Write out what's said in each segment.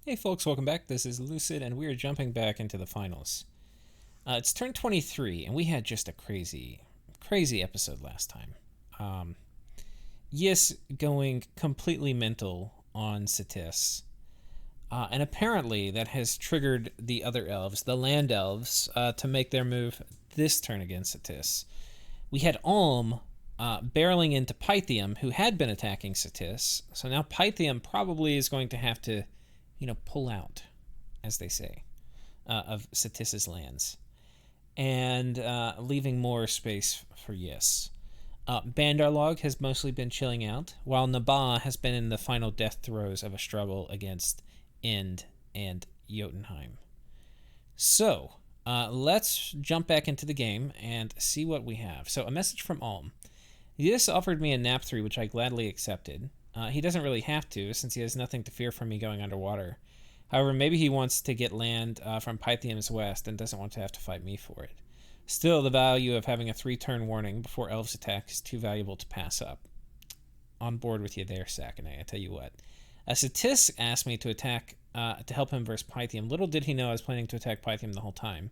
Hey folks, welcome back. This is Lucid, and we are jumping back into the finals. It's turn 23, and we had just a crazy episode last time. Yis going completely mental on Satis. And apparently that has triggered the other elves, the land elves, to make their move this turn against Satis. We had Ulm barreling into Pythium, who had been attacking Satis. So now Pythium probably is going to have to pull out, as they say, of Satis's lands, and leaving more space for Yis. Bandar has mostly been chilling out, while Naba has been in the final death throes of a struggle against Ind and Jotunheim. So, let's jump back into the game and see what we have. So, a message from Ulm. Yis offered me a nap 3, which I gladly accepted. He doesn't really have to, since he has nothing to fear from me going underwater. However, maybe he wants to get land from Pythium's west and doesn't want to have to fight me for it. Still, the value of having a 3-turn warning before Elves attack is too valuable to pass up. On board with you there, Sakane, I tell you what. Satis asked me to attack, to help him versus Pythium. Little did he know I was planning to attack Pythium the whole time,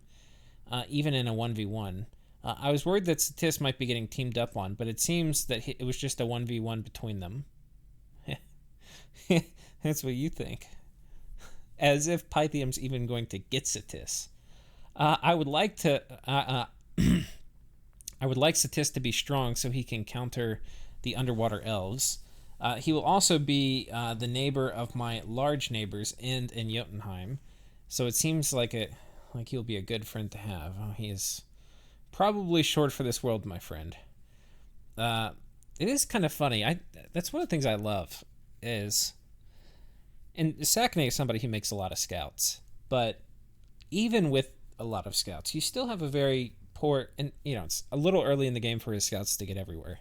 even in a 1v1. I was worried that Satis might be getting teamed up on, but it seems that it was just a 1v1 between them. That's what you think. As if Pythium's even going to get Satis. I would like Satis to be strong so he can counter the underwater elves. He will also be the neighbor of my large neighbors, Ind and Jotunheim. So it seems like he'll be a good friend to have. Oh, he is probably short for this world, my friend. It is kind of funny. That's one of the things I love is, and Sakane is somebody who makes a lot of scouts, but even with a lot of scouts, you still have a very poor, and it's a little early in the game for his scouts to get everywhere.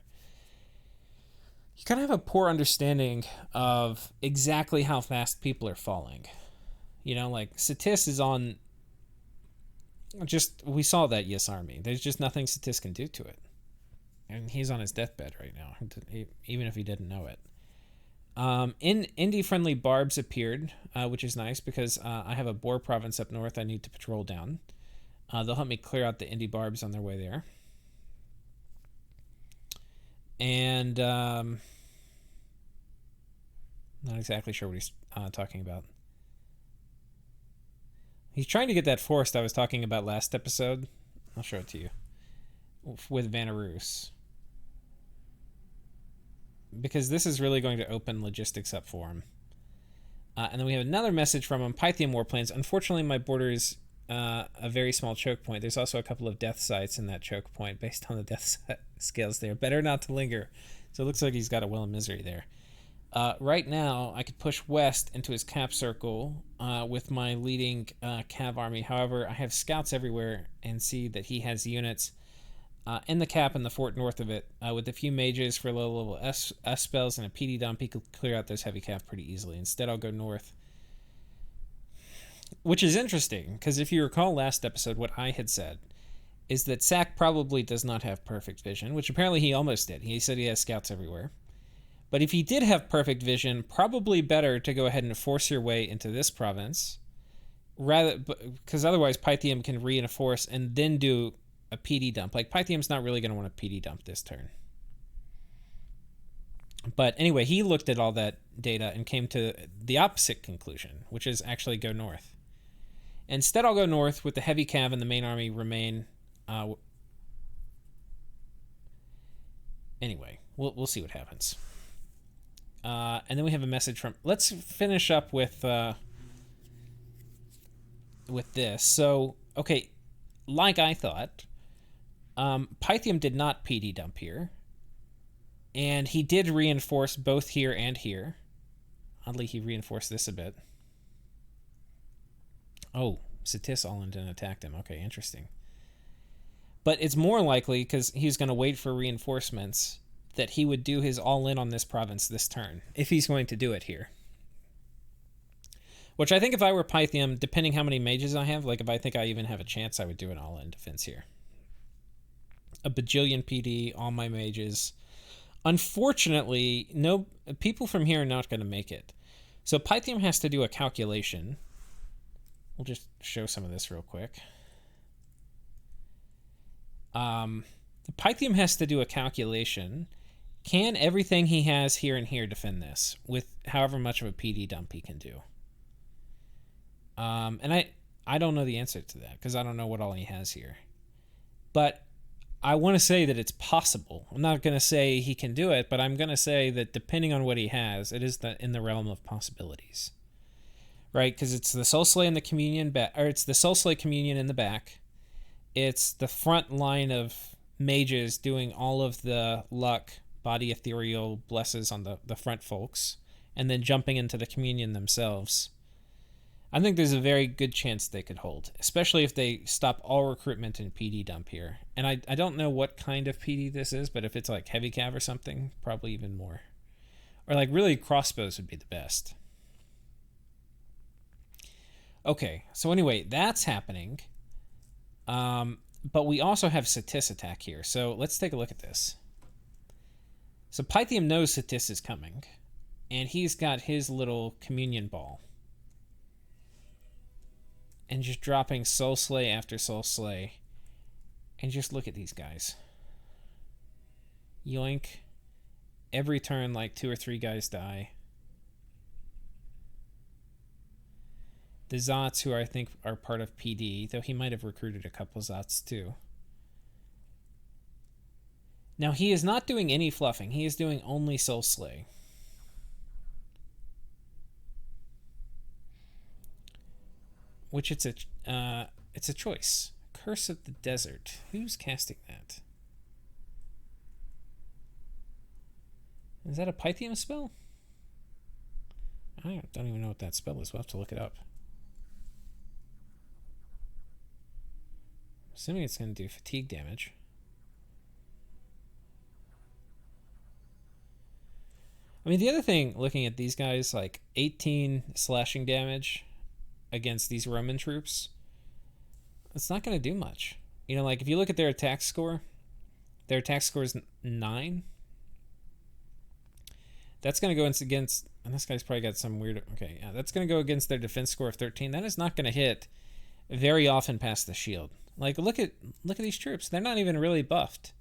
You kind of have a poor understanding of exactly how fast people are falling. Like Satis is on, we saw that Yes army. There's just nothing Satis can do to it. And he's on his deathbed right now, even if he didn't know it. Indie-friendly barbs appeared, which is nice because I have a boar province up north I need to patrol down. They'll help me clear out the indie barbs on their way there. And not exactly sure what he's talking about. He's trying to get that forest I was talking about last episode. I'll show it to you. With Vanarus. Because this is really going to open logistics up for him. And then we have another message from him. Pythium warplanes. Unfortunately, my border is a very small choke point. There's also a couple of death sites in that choke point based on the death scales there. Better not to linger. So it looks like he's got a will of misery there. Right now, I could push west into his cap circle with my leading cav army. However, I have scouts everywhere and see that he has units in the cap and the fort north of it. With a few mages for low level S spells and a PD dump, he could clear out those heavy cap pretty easily. Instead, I'll go north. Which is interesting, because if you recall last episode, what I had said is that Sak probably does not have perfect vision, which apparently he almost did. He said he has scouts everywhere. But if he did have perfect vision, probably better to go ahead and force your way into this province, because otherwise Pythium can reinforce and then do a PD dump. Like, Pythium's not really going to want a PD dump this turn. But anyway, he looked at all that data and came to the opposite conclusion, which is actually go north. Instead, I'll go north with the heavy cav and the main army remain. Anyway, we'll see what happens. And then we have a message from... Let's finish up with this. So, okay, like I thought, Pythium did not PD dump here. And he did reinforce both here and here. Oddly, he reinforced this a bit. Oh, Satis all-in and attacked him. Okay, interesting. But it's more likely, because he's going to wait for reinforcements, that he would do his all-in on this province this turn, if he's going to do it here. Which I think if I were Pythium, depending how many mages I have, like if I think I even have a chance, I would do an all-in defense here. A bajillion PD, all my mages. Unfortunately, no people from here are not going to make it. So Pythium has to do a calculation. We'll just show some of this real quick. The Pythium has to do a calculation. Can everything he has here and here defend this with however much of a PD dump he can do? And I don't know the answer to that because I don't know what all he has here. But I want to say that it's possible. I'm not going to say he can do it, but I'm going to say that depending on what he has, it is in the realm of possibilities. Right? Because it's the Soul Slay and the Communion or it's the Soul Slay Communion in the back. It's the front line of mages doing all of the luck, body ethereal blesses on the front folks, and then jumping into the Communion themselves. I think there's a very good chance they could hold, especially if they stop all recruitment and PD dump here. And I don't know what kind of PD this is, but if it's like heavy cav or something, probably even more. Or like really crossbows would be the best. Okay, so anyway, that's happening. But we also have Satis attack here. So let's take a look at this. So Pythium knows Satis is coming. And he's got his little communion ball. And just dropping Soul Slay after Soul Slay. And just look at these guys. Yoink. Every turn, like 2 or 3 guys die. The Zots, who I think are part of PD, though he might have recruited a couple Zots too. Now, he is not doing any fluffing. He is doing only Soul Slay. Which it's a choice. Curse of the Desert. Who's casting that? Is that a Pythium spell? I don't even know what that spell is. We'll have to look it up. Assuming it's going to do fatigue damage. I mean, the other thing, looking at these guys, like 18 slashing damage against these Roman troops, it's not going to do much. You know, like if you look at their attack score is 9. That's going to go against, and this guy's probably got some weird, okay, yeah, that's going to go against their defense score of 13. That is not going to hit very often past the shield. Like, look at these troops. They're not even really buffed.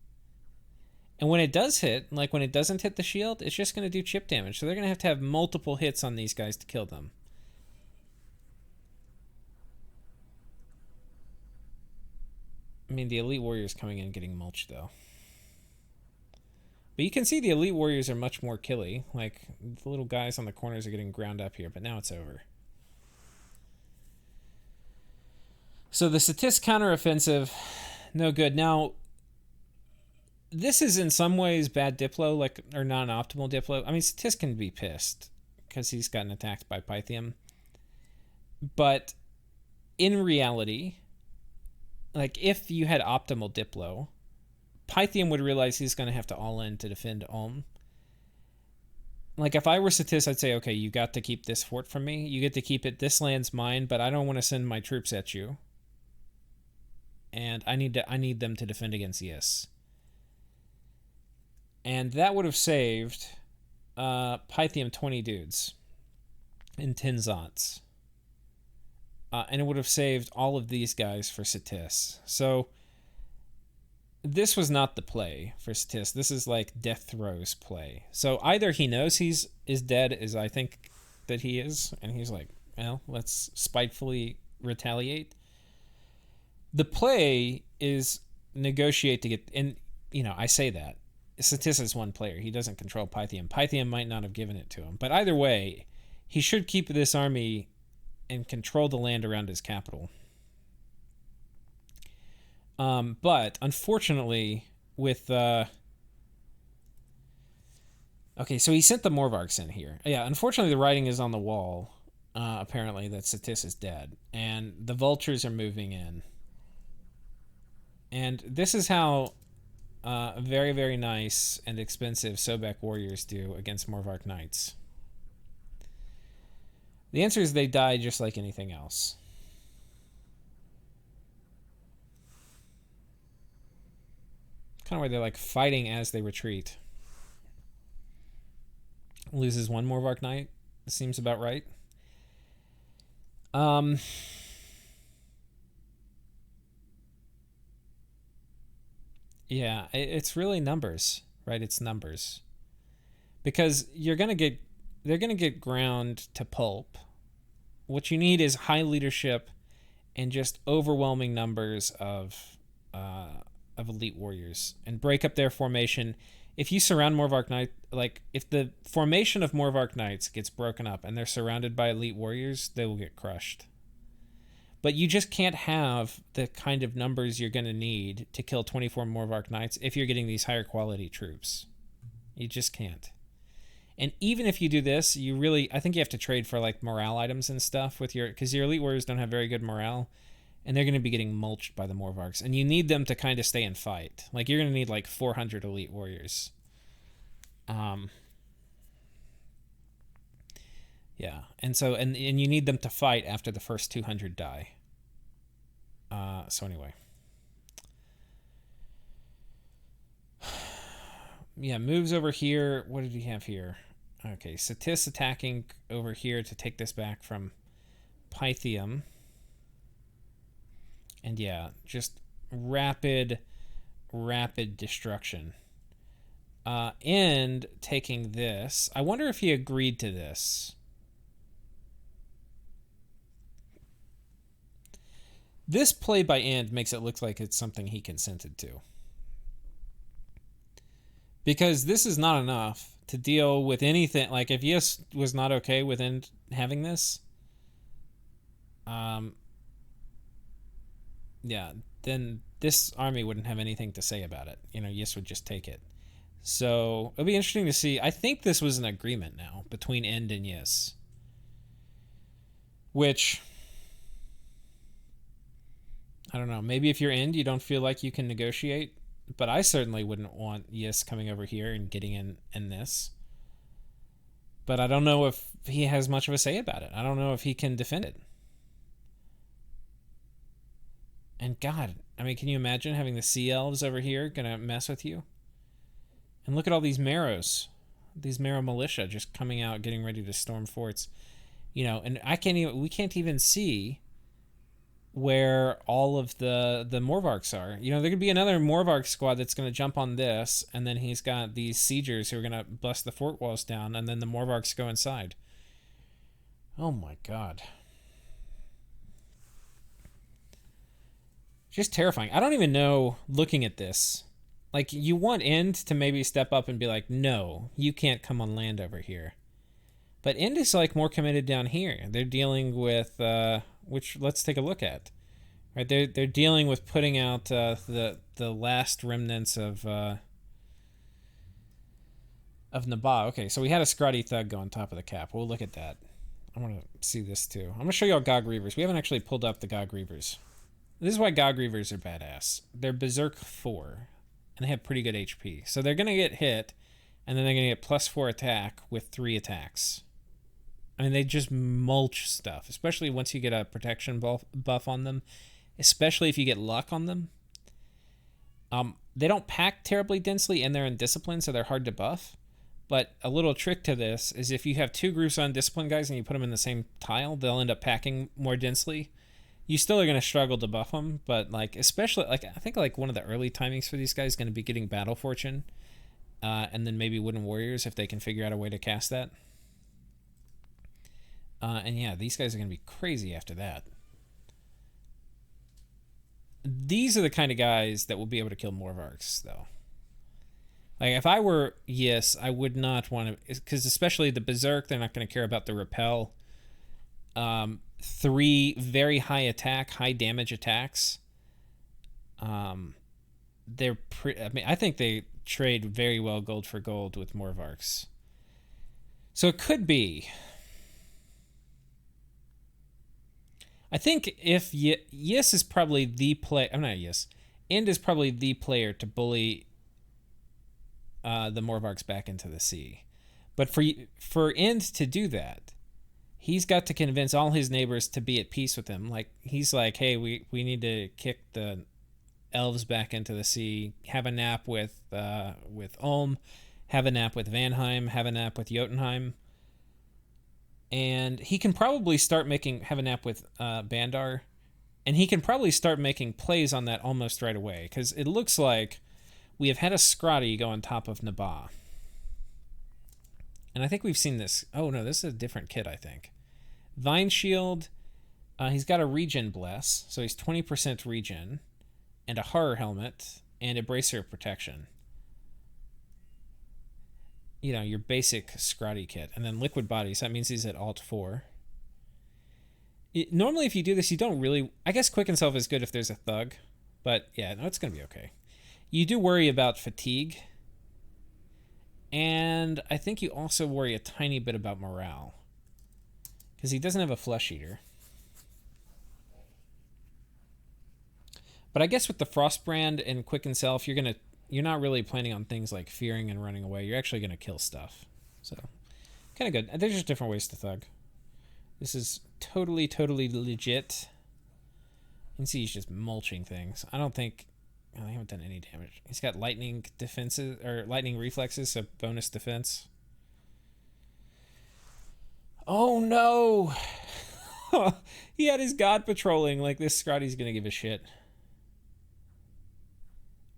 And when it does hit, like when it doesn't hit the shield, it's just going to do chip damage. So they're going to have multiple hits on these guys to kill them. I mean, the Elite Warriors coming in getting mulched, though. But you can see the Elite Warriors are much more killy. Like, the little guys on the corners are getting ground up here, but now it's over. So the Satis counteroffensive, no good. Now, this is in some ways bad Diplo, like, or non-optimal Diplo. I mean, Satis can be pissed because he's gotten attacked by Pythium. But in reality, like, if you had optimal Diplo, Pythium would realize he's going to have to all-in to defend Ulm. Like, if I were Satis, I'd say, okay, you got to keep this fort from me. You get to keep it. This land's mine, but I don't want to send my troops at you. And I need them to defend against Yes. And that would have saved Pythium 20 dudes and 10 Zots. And it would have saved all of these guys for Satis. So this was not the play for Satis. This is like Death Throes play. So either he knows he's dead, as I think that he is, and he's like, well, let's spitefully retaliate. The play is negotiate to get, and you know, I say that. Satis is one player. He doesn't control Pythium. Pythium might not have given it to him. But either way, he should keep this army and control the land around his capital. But unfortunately, with okay, so he sent the Morvarks in here. Yeah, unfortunately, the writing is on the wall. Apparently, that Satis is dead, and the vultures are moving in. And this is how very, very nice and expensive Sobek warriors do against Morvark knights. The answer is they die just like anything else. Kind of where they're like fighting as they retreat. Loses one Morvark knight. Seems about right. Um, yeah, it's really numbers, right? It's numbers because they're gonna get ground to pulp. What you need is high leadership and just overwhelming numbers of elite warriors and break up their formation. If you surround Morvark Knight, like if the formation of Morvark Knights gets broken up and they're surrounded by elite warriors, they will get crushed. But you just can't have the kind of numbers you're going to need to kill 24 Morvark Knights if you're getting these higher quality troops. You just can't. And even if you do this, I think you have to trade for like morale items and stuff with because your elite warriors don't have very good morale, and they're going to be getting mulched by the Morvarks, and you need them to kind of stay and fight. Like you're going to need like 400 elite warriors. Yeah, and so and you need them to fight after the first 200 die. So anyway, yeah, moves over here. What did he have here? Okay, Satis attacking over here to take this back from Pythium. And yeah, just rapid destruction. And taking this. I wonder if he agreed to this. This play by End makes it look like it's something he consented to. Because this is not enough to deal with anything. Like, if Yes was not okay with End having this, yeah, then this army wouldn't have anything to say about it. Yes would just take it. So it'll be interesting to see. I think this was an agreement now between End and Yes. Which, I don't know. Maybe if you're End, you don't feel like you can negotiate. But I certainly wouldn't want Yes coming over here and getting in this. But I don't know if he has much of a say about it. I don't know if he can defend it. And God, I mean, can you imagine having the Sea Elves over here gonna mess with you? And look at all these Marrows. These Marrow militia just coming out, getting ready to storm forts. And we can't even see where all of the Morvarks are. There could be another Morvark squad that's going to jump on this, and then he's got these siegers who are going to bust the fort walls down, and then the Morvarks go inside. Oh my God. Just terrifying. I don't even know, looking at this. Like, you want End to maybe step up and be like, no, you can't come on land over here. But End is like more committed down here. They're dealing with, which let's take a look at. Right, they're dealing with putting out the last remnants of Naba. Okay, so we had a Scrotty Thug go on top of the cap. We'll look at that. I want to see this too. I'm going to show you all Gog Reavers. We haven't actually pulled up the Gog Reavers. This is why Gog Reavers are badass. They're Berserk 4, and they have pretty good HP. So they're going to get hit, and then they're going to get +4 attack with 3 attacks. I mean, they just mulch stuff, especially once you get a protection buff on them, especially if you get luck on them. They don't pack terribly densely, and they're indisciplined, so they're hard to buff. But a little trick to this is if you have 2 groups of undisciplined guys and you put them in the same tile, they'll end up packing more densely. You still are going to struggle to buff them, but especially I think one of the early timings for these guys is going to be getting Battle Fortune, and then maybe Wooden Warriors if they can figure out a way to cast that. And yeah, these guys are going to be crazy after that. These are the kind of guys that will be able to kill Morvarks, though. Like, if I were Yes, I would not want to, because especially the Berserk, they're not going to care about the repel. 3 very high attack, high damage attacks. I think they trade very well gold for gold with Morvarks. So it could be. I think if Yes is probably the play. I'm not Yes. End is probably the player to bully the Morvarks back into the sea. But for End to do that, he's got to convince all his neighbors to be at peace with him. Like, he's like, hey, we need to kick the Elves back into the sea, have a nap with Ulm, have a nap with Vanheim, have a nap with Jotunheim. And he can probably start have a nap with Bandar, and he can probably start making plays on that almost right away, because it looks like we have had a Scrotty go on top of Naba. And I think we've seen this. Oh no, this is a different kid, I think. Vine Shield, he's got a regen bless, so he's 20% regen, and a horror helmet, and a bracer of protection. You know, your basic Scrotty kit. And then liquid bodies, that means he's at alt 4. Normally if you do this, you don't really... I guess Quicken Self is good if there's a thug. But yeah, no, it's going to be okay. You do worry about fatigue. And I think you also worry a tiny bit about morale. Because he doesn't have a Flesh Eater. But I guess with the Frostbrand and Quicken Self, you're not really planning on things like fearing and running away. You're actually going to kill stuff. So, kind of good. There's just different ways to thug. This is totally, totally legit. You can see he's just mulching things. I haven't done any damage. He's got lightning defenses, or lightning reflexes, so bonus defense. Oh no! He had his god patrolling. Like, this Scrotty's going to give a shit.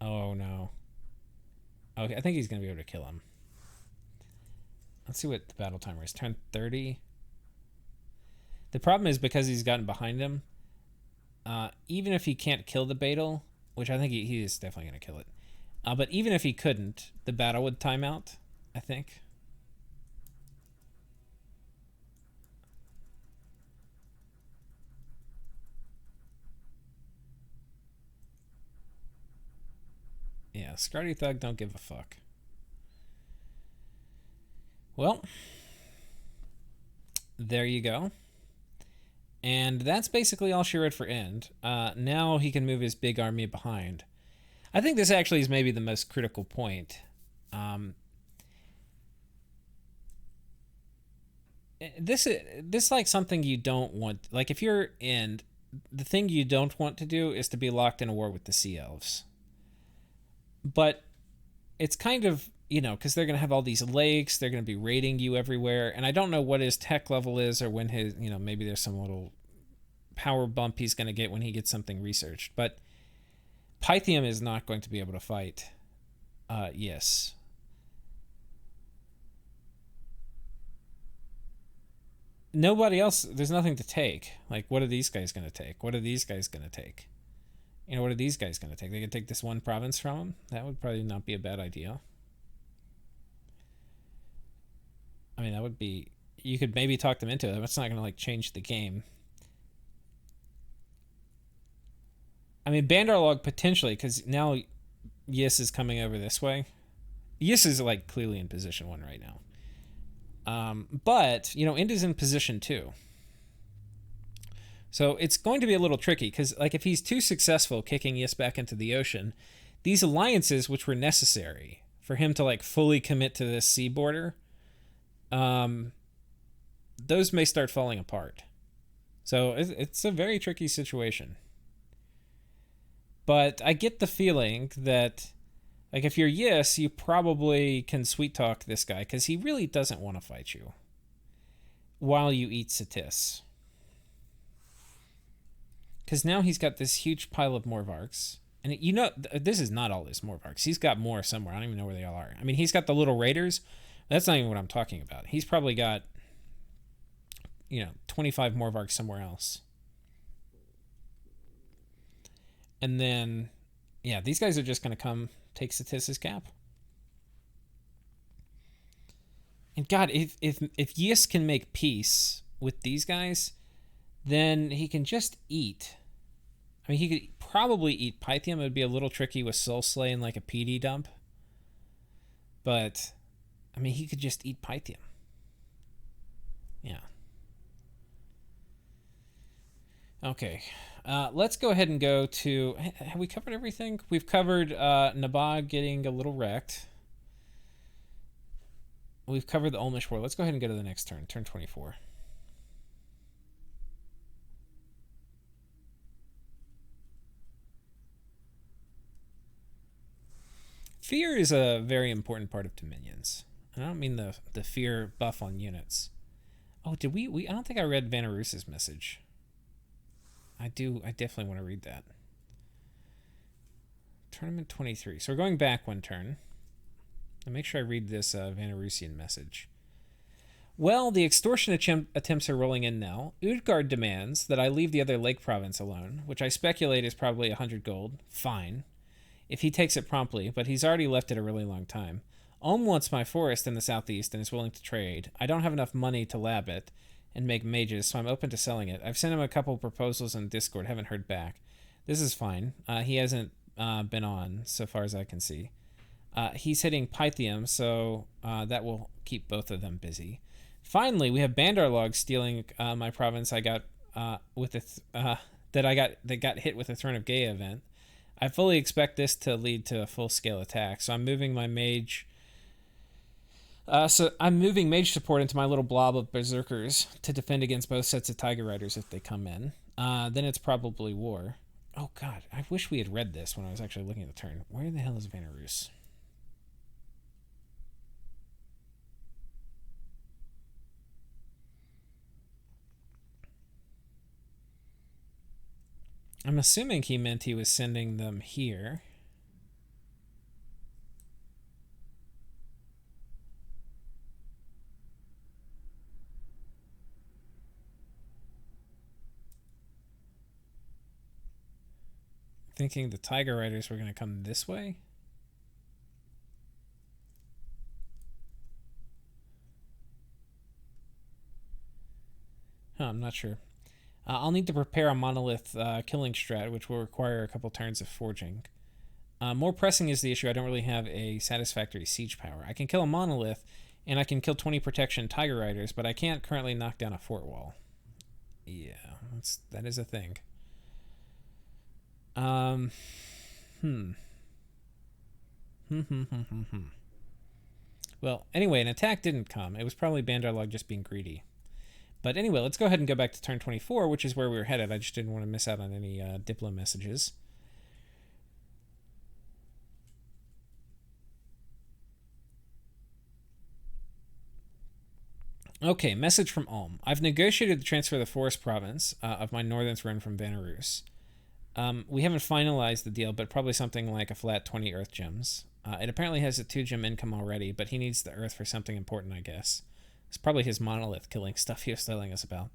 Oh no. Okay, I think he's going to be able to kill him. Let's see what the battle timer is. Turn 30. The problem is because he's gotten behind him, even if he can't kill the Beetle, which I think he is definitely going to kill it, but even if he couldn't, the battle would time out, I think. Yeah, Scrotty Thug don't give a fuck. Well, there you go. And that's basically all she read for End. Now he can move his big army behind. I think this actually is maybe the most critical point. This like something you don't want. Like, if you're End, the thing you don't want to do is to be locked in a war with the Sea Elves. But it's kind of, because they're going to have all these lakes, they're going to be raiding you everywhere, and I don't know what his tech level is, or when his, maybe there's some little power bump he's going to get when he gets something researched. But Pythium is not going to be able to fight yes. Nobody else, there's nothing to take. Like, what are these guys going to take? What are these guys going to take? What are these guys going to take? They could take this one province from him? That would probably not be a bad idea. I mean, that would be... You could maybe talk them into it. That's not going to, change the game. I mean, Bandar Log potentially, because now Yis is coming over this way. Yis is, clearly in position 1 right now. But, Ind is in position 2. So it's going to be a little tricky, because if he's too successful kicking Yis back into the ocean, these alliances, which were necessary for him to fully commit to this sea border, those may start falling apart. So it's a very tricky situation. But I get the feeling that, if you're Yis, you probably can sweet talk this guy, because he really doesn't want to fight you while you eat Satis. Because now he's got this huge pile of Morvarks. And this is not all his Morvarks. He's got more somewhere. I don't even know where they all are. I mean, he's got the little raiders. That's not even what I'm talking about. He's probably got, 25 Morvarks somewhere else. And then, yeah, these guys are just going to come take Satis's cap. And God, if Yis can make peace with these guys, then he can just eat. I mean, he could probably eat Pythium. It would be a little tricky with Soul Slay and a PD dump. But, I mean, he could just eat Pythium. Yeah. Okay. Let's go ahead and go to... Have we covered everything? We've covered Naba getting a little wrecked. We've covered the Olmish War. Let's go ahead and go to the next turn. Turn 24. Fear is a very important part of Dominions. I don't mean the fear buff on units. Oh, did we I don't think I read Vanarus's message. I definitely want to read that. Tournament 23. So we're going back one turn. I'll make sure I read this Vanarusian message. Well, the extortion attempts are rolling in now. Utgard demands that I leave the other lake province alone, which I speculate is probably 100 gold. Fine. If he takes it promptly, but he's already left it a really long time. Ulm wants my forest in the southeast and is willing to trade. I don't have enough money to lab it and make mages, so I'm open to selling it. I've sent him a couple proposals in Discord, haven't heard back. This is fine. He hasn't been on, so far as I can see. He's hitting pythium, so that will keep both of them busy. Finally, we have bandar logs stealing my province. I got that got hit with the Throne of Gaia event. I fully expect this to lead to a full-scale attack, so I'm moving my mage. I'm moving mage support into my little blob of berserkers to defend against both sets of Tiger Riders if they come in. Then it's probably war. Oh god, I wish we had read this when I was actually looking at the turn. Where the hell is Vanarus? I'm assuming he meant he was sending them here. Thinking the Tiger Riders were going to come this way? I'm not sure. I'll need to prepare a monolith killing strat, which will require a couple turns of forging. More pressing is the issue. I don't really have a satisfactory siege power. I can kill a monolith, and I can kill 20 protection Tiger Riders, but I can't currently knock down a fort wall. Yeah, that is a thing. Well, anyway, an attack didn't come. It was probably Bandarlog just being greedy. But anyway, let's go ahead and go back to turn 24, which is where we were headed. I just didn't want to miss out on any Diplo messages. Okay, message from Ulm. I've negotiated the transfer of the Forest Province of my northern throne from Vanarus. We haven't finalized the deal, but probably something like a flat 20 Earth Gems. It apparently has a 2-gem income already, but he needs the Earth for something important, I guess. It's probably his monolith killing stuff he was telling us about.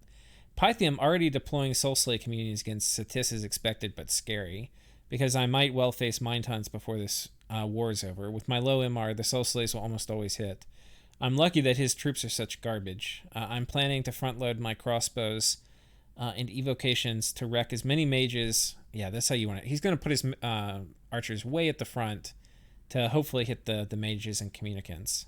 Pythium already deploying Soul Slay communities against Satis is expected but scary, because I might well face Mind Hunts before this war is over. With my low MR, the Soul Slays will almost always hit. I'm lucky that his troops are such garbage. I'm planning to front load my crossbows and evocations to wreck as many mages. Yeah, that's how you want it. He's going to put his archers way at the front to hopefully hit the mages and communicants.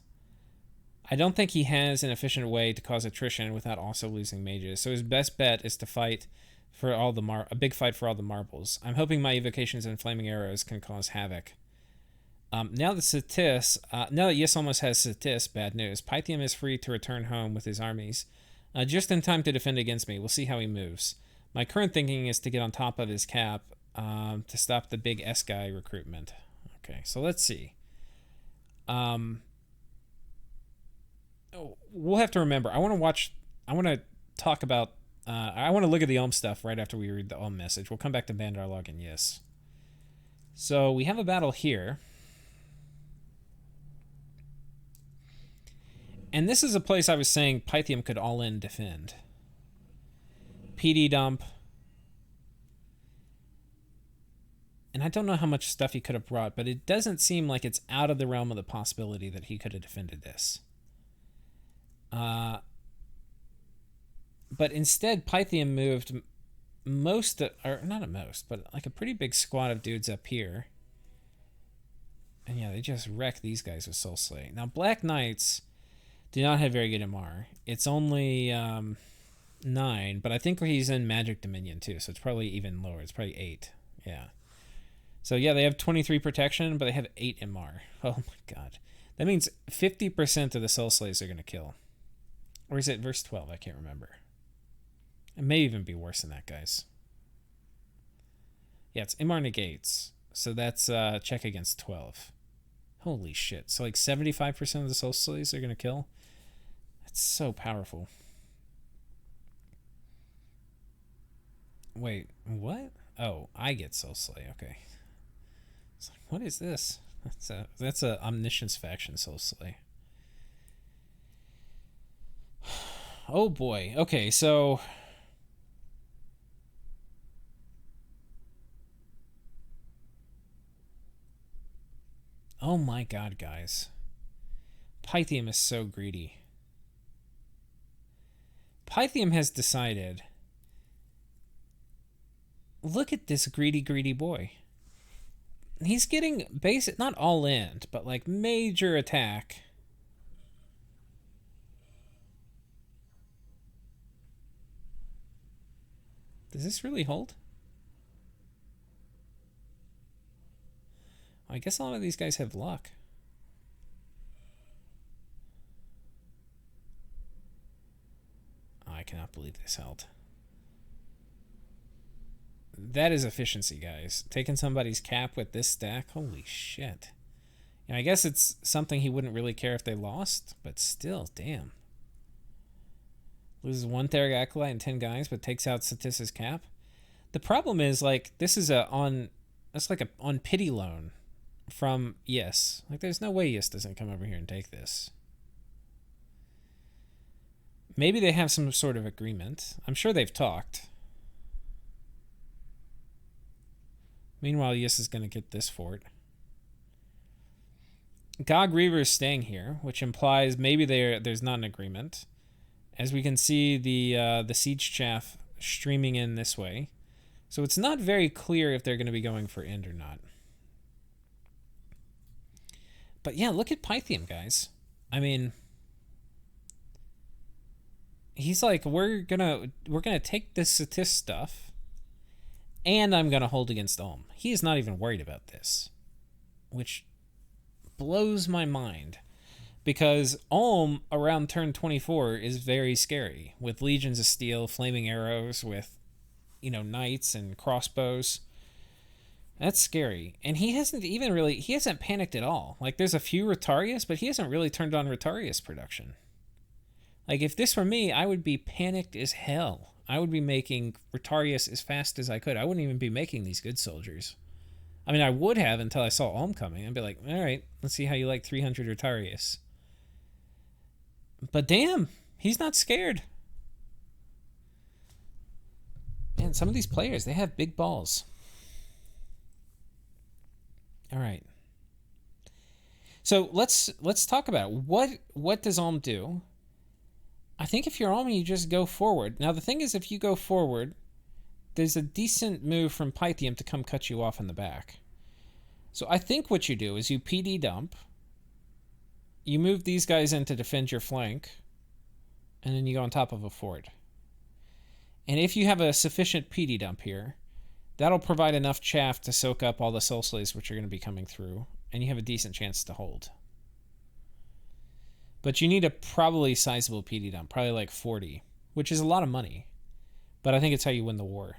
I don't think he has an efficient way to cause attrition without also losing mages, so his best bet is to fight for all a big fight for all the marbles. I'm hoping my evocations and flaming arrows can cause havoc. Now that Yes almost has Satis, bad news. Pythium is free to return home with his armies, just in time to defend against me. We'll see how he moves. My current thinking is to get on top of his cap to stop the big S-guy recruitment. Okay, so let's see. We'll have to remember. I want to talk about. I want to look at the Ulm stuff right after we read the Ulm message. We'll come back to Bandarlog and Yes. So we have a battle here. And this is a place I was saying Pythium could all in defend. PD dump. And I don't know how much stuff he could have brought, but it doesn't seem like it's out of the realm of the possibility that he could have defended this. But instead, Pythium moved like a pretty big squad of dudes up here. And yeah, they just wreck these guys with Soul Slay. Now, Black Knights do not have very good MR. It's only 9, but I think he's in Magic Dominion too, so it's probably even lower. It's probably 8. Yeah. So yeah, they have 23 protection, but they have 8 MR. Oh my god. That means 50% of the Soul Slays are going to kill. Or is it verse 12? I can't remember. It may even be worse than that, guys. Yeah, it's MR negates. So that's check against 12. Holy shit. So like 75% of the Soul Slays are going to kill? That's so powerful. Wait, what? Oh, I get Soul Slay. Okay. It's like, what is this? That's a Omniscience faction Soul Slay. Oh boy. Okay, so oh my god, guys. Pythium is so greedy. Pythium has decided. Look at this greedy, greedy boy. He's getting basic, not all in, but like major attack. Does this really hold? I guess a lot of these guys have luck. I cannot believe this held. That is efficiency, guys. Taking somebody's cap with this stack, holy shit. And I guess it's something he wouldn't really care if they lost, but still, damn. Loses 1 Theric Acolyte and 10 guys, but takes out Satis's cap. The problem is, like, this is that's like a on pity loan from Yes. Like, there's no way Yes doesn't come over here and take this. Maybe they have some sort of agreement. I'm sure they've talked. Meanwhile, Yes is going to get this fort. Gog Reaver is staying here, which implies maybe there's not an agreement. As we can see, the siege chaff streaming in this way. So it's not very clear if they're going to be going for End or not. But yeah, look at Pythium, guys. I mean, he's like, we're gonna take this Satis stuff, and I'm gonna hold against Ulm. He is not even worried about this, which blows my mind, because Ulm around turn 24 is very scary with legions of steel, flaming arrows, with knights and crossbows. That's scary. And he hasn't panicked at all. Like, there's a few Rotarius, but he hasn't really turned on Rotarius production. Like, if this were me, I would be panicked as hell. I would be making Rotarius as fast as I could. I wouldn't even be making these good soldiers. I mean, I would have until I saw Ulm coming. I'd be like, all right, let's see how you like 300 Rotarius. But damn, he's not scared. Man, some of these players, they have big balls. All right. So let's talk about it. What does Ulm do? I think if you're Ulm, you just go forward. Now the thing is, if you go forward, there's a decent move from Pythium to come cut you off in the back. So I think what you do is you PD dump. You move these guys in to defend your flank, and then you go on top of a fort. And if you have a sufficient PD dump here, that'll provide enough chaff to soak up all the soul slays which are going to be coming through, and you have a decent chance to hold. But you need a probably sizable PD dump, probably like 40, which is a lot of money. But I think it's how you win the war.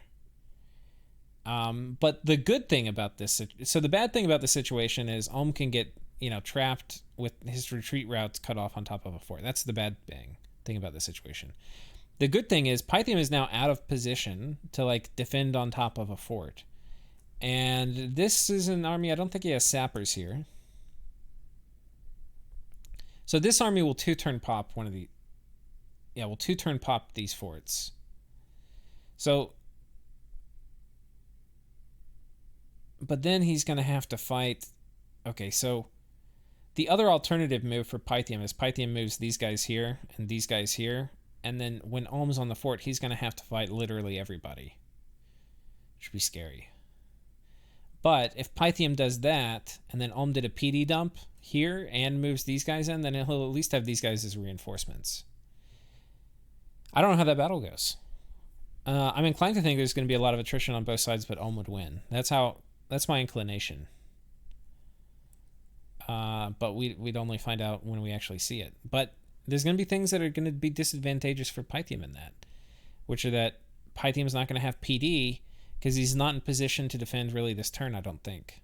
But the good thing about this, so the bad thing about the situation is Ulm can get trapped with his retreat routes cut off on top of a fort. That's the bad thing about the situation. The good thing is Pythium is now out of position to like defend on top of a fort. And this is an army, I don't think he has sappers here. So this army will 2-turn pop will 2-turn pop these forts. So, but then he's going to have to fight. Okay, so the other alternative move for Pythium is Pythium moves these guys here and these guys here. And then when Ulm's on the fort, he's going to have to fight literally everybody. Which would be scary. But if Pythium does that, and then Ulm did a PD dump here and moves these guys in, then he'll at least have these guys as reinforcements. I don't know how that battle goes. I'm inclined to think there's going to be a lot of attrition on both sides, but Ulm would win. That's my inclination. But we'd only find out when we actually see it. But there's going to be things that are going to be disadvantageous for Pythium in that, which are that Pythium's not going to have PD because he's not in position to defend really this turn, I don't think.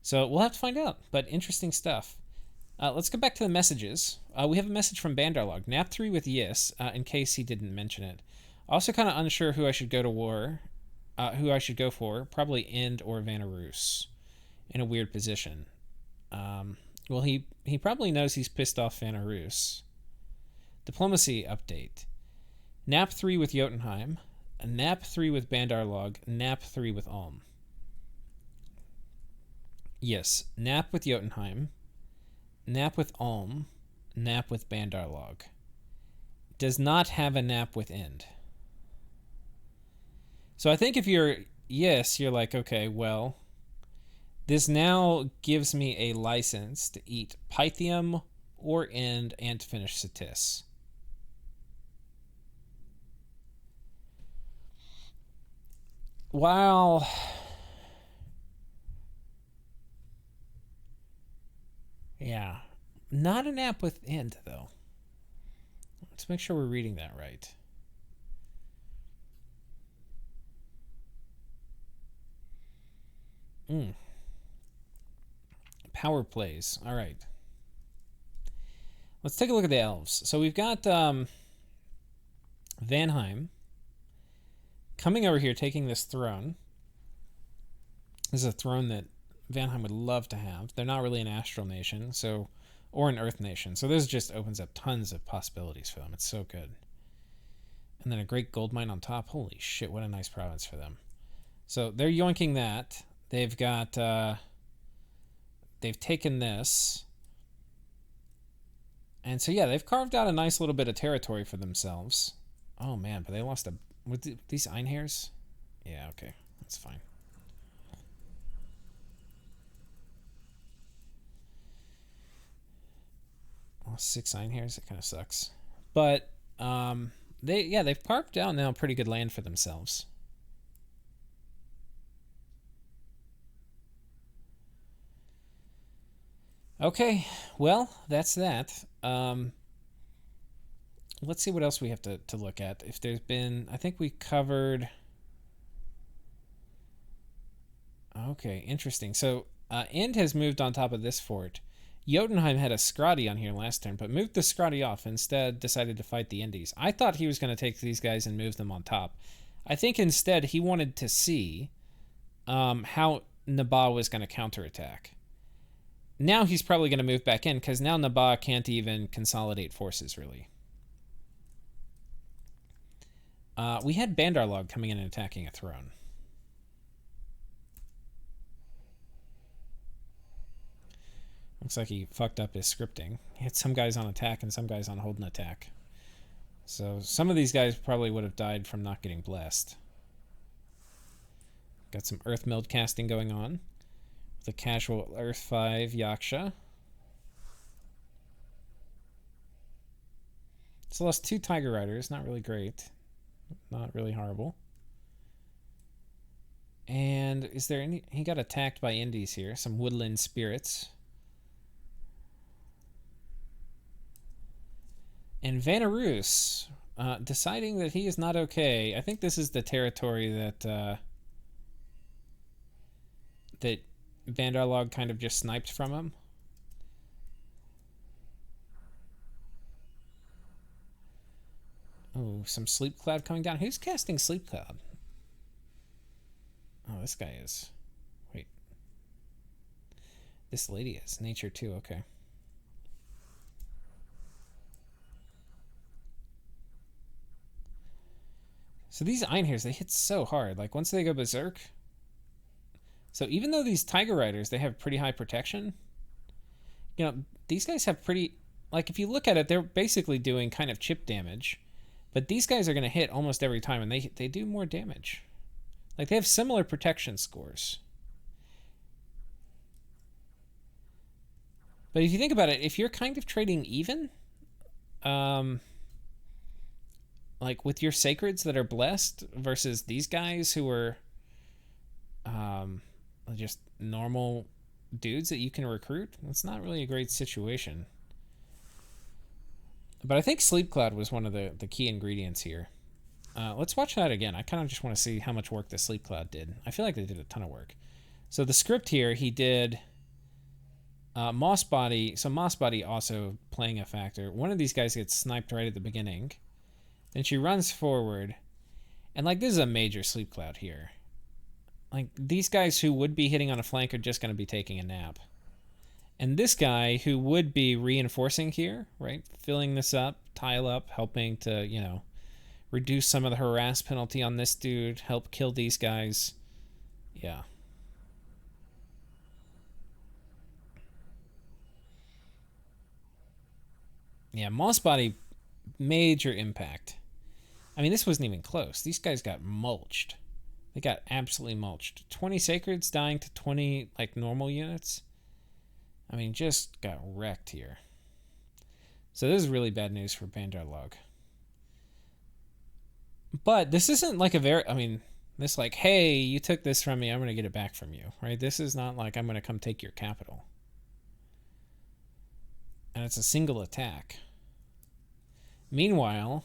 So we'll have to find out, but interesting stuff. Let's go back to the messages. We have a message from Bandar Log. Nap 3 with Yes, in case he didn't mention it. Also kind of unsure who I should go to war, who I should go for. Probably End or Vanarus in a weird position. Well, he probably knows he's pissed off Vanarus. Diplomacy update. Nap 3 with Jotunheim. Nap 3 with bandar log. Nap 3 with Ulm. Yes, nap with Jotunheim. Nap with Ulm. Nap with bandar log. Does not have a nap with End. So I think if you're yes, you're like, okay, well, this now gives me a license to eat pythium or End and to finish Satis. Wow. Yeah. Not a nap with End, though. Let's make sure we're reading that right. Power plays. All right. Let's take a look at the elves. So we've got Vanheim coming over here, taking this throne. This is a throne that Vanheim would love to have. They're not really an astral nation, so or an earth nation. So this just opens up tons of possibilities for them. It's so good. And then a great gold mine on top. Holy shit, what a nice province for them. So they're yoinking that. They've got they've taken this. And so yeah, they've carved out a nice little bit of territory for themselves. Oh man, but they lost a with these Einhairs? Yeah, okay. That's fine. Oh, 6 Einhairs, that kind of sucks. But they've carved out now pretty good land for themselves. Okay, well, that's that. Let's see what else we have to look at. If there's been, I think we covered. Okay, interesting. So End has moved on top of this fort. Jotunheim had a Scrotty on here last turn, but moved the Scrotty off. Instead, decided to fight the Indies. I thought he was going to take these guys and move them on top. I think instead he wanted to see how Naba was going to counterattack. Now he's probably going to move back in because now Naba can't even consolidate forces, really. We had Bandarlog coming in and attacking a throne. Looks like he fucked up his scripting. He had some guys on attack and some guys on hold and attack. So some of these guys probably would have died from not getting blessed. Got some Earth Meld casting going on. With a casual Earth 5 Yaksha. So lost 2 Tiger Riders. Not really great. Not really horrible. And is there any... He got attacked by Indies here. Some Woodland Spirits. And Vanarus deciding that he is not okay. I think this is the territory that that Vandarlog kind of just sniped from him. Oh, some Sleep Cloud coming down. Who's casting Sleep Cloud? Oh, this guy is. Wait. This lady is. Nature 2, okay. So these Einhairs, they hit so hard. Like, once they go berserk... So even though these Tiger Riders, they have pretty high protection, you know, these guys have pretty... Like, if you look at it, they're basically doing kind of chip damage. But these guys are going to hit almost every time, and they do more damage. Like, they have similar protection scores. But if you think about it, if you're kind of trading even... like with your sacreds that are blessed versus these guys who are just normal dudes that you can recruit, it's not really a great situation. But I think Sleep Cloud was one of the key ingredients here. Let's watch that again. I kind of just want to see how much work the Sleep Cloud did. I feel like they did a ton of work. So the script here, he did Moss Body. So Moss Body also playing a factor. One of these guys gets sniped right at the beginning. Then she runs forward. And, like, this is a major sleep cloud here. Like, these guys who would be hitting on a flank are just going to be taking a nap. And this guy who would be reinforcing here, right? Filling this up, tile up, helping to, reduce some of the harass penalty on this dude, help kill these guys. Yeah. Yeah, Moss Body, major impact. I mean, this wasn't even close. These guys got mulched. They got absolutely mulched. 20 Sacreds dying to 20, like, normal units. I mean, just got wrecked here. So this is really bad news for Bandar Log. But this isn't like a very... I mean, this like, hey, you took this from me, I'm going to get it back from you, right? This is not like I'm going to come take your capital. And it's a single attack. Meanwhile,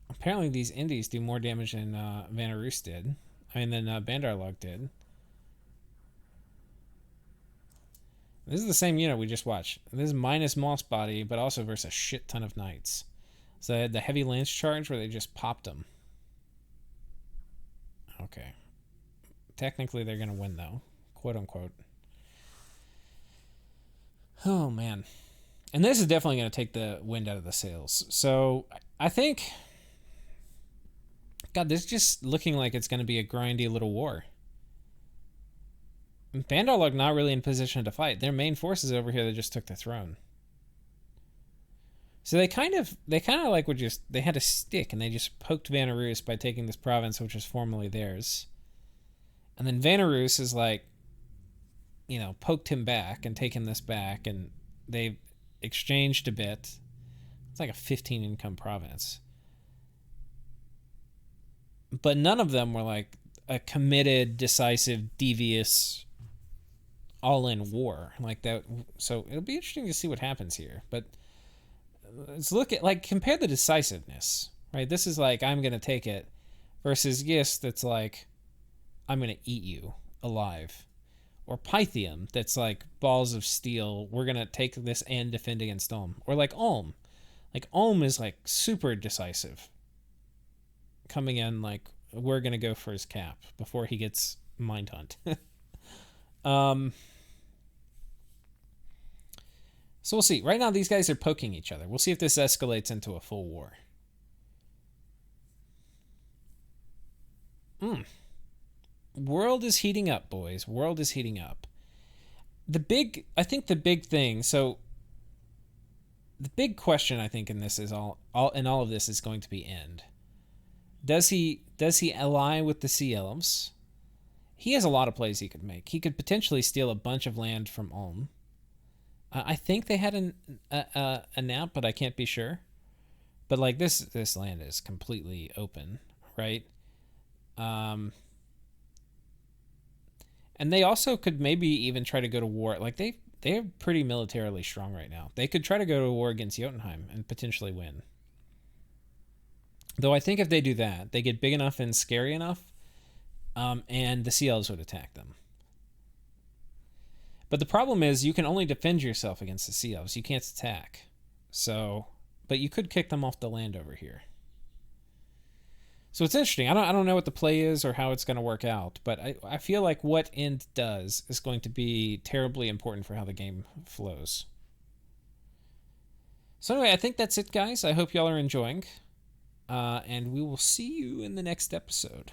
apparently these indies do more damage than Vanarus did. I mean, than Bandar Log did. This is the same unit we just watched. This is minus Moss Body, but also versus a shit ton of knights. So they had the heavy lance charge where they just popped them. Okay. Technically, they're going to win, though. Quote unquote. Oh, man. And this is definitely going to take the wind out of the sails. So I think... God, this is just looking like it's going to be a grindy little war. Bandar Log not really in position to fight. Their main forces over here that just took the throne. So they kind of like would just, they had a stick and they just poked Vanarus by taking this province, which was formerly theirs. And then Vanarus is like, poked him back and taken this back, and they've exchanged a bit. It's like a 15 income province. But none of them were like a committed, decisive, devious, all-in war like that. So it'll be interesting to see what happens here. But let's look at, like, compare the decisiveness, right? This is like, I'm going to take it, versus Gist that's like, I'm going to eat you alive. Or Pythium that's like, balls of steel, we're going to take this and defend against Ulm. Or like Ulm. Like, Ulm is like super decisive. Coming in like, we're going to go for his cap before he gets mind hunt. So we'll see. Right now, these guys are poking each other. We'll see if this escalates into a full war. World is heating up, boys. World is heating up. I think the big thing, so the big question I think in this is all of this is going to be end. Does he ally with the Sea Elves? He has a lot of plays he could make. He could potentially steal a bunch of land from Ulm. I think they had a nap, but I can't be sure. But like this land is completely open, right? And they also could maybe even try to go to war. Like they're pretty militarily strong right now. They could try to go to war against Jotunheim and potentially win. Though I think if they do that, they get big enough and scary enough, and the Sea Elves would attack them. But the problem is you can only defend yourself against the Sea Elves. You can't attack. So, but you could kick them off the land over here. So it's interesting. I don't know what the play is or how it's going to work out, but I feel like what End does is going to be terribly important for how the game flows. So anyway, I think that's it, guys. I hope y'all are enjoying. And we will see you in the next episode.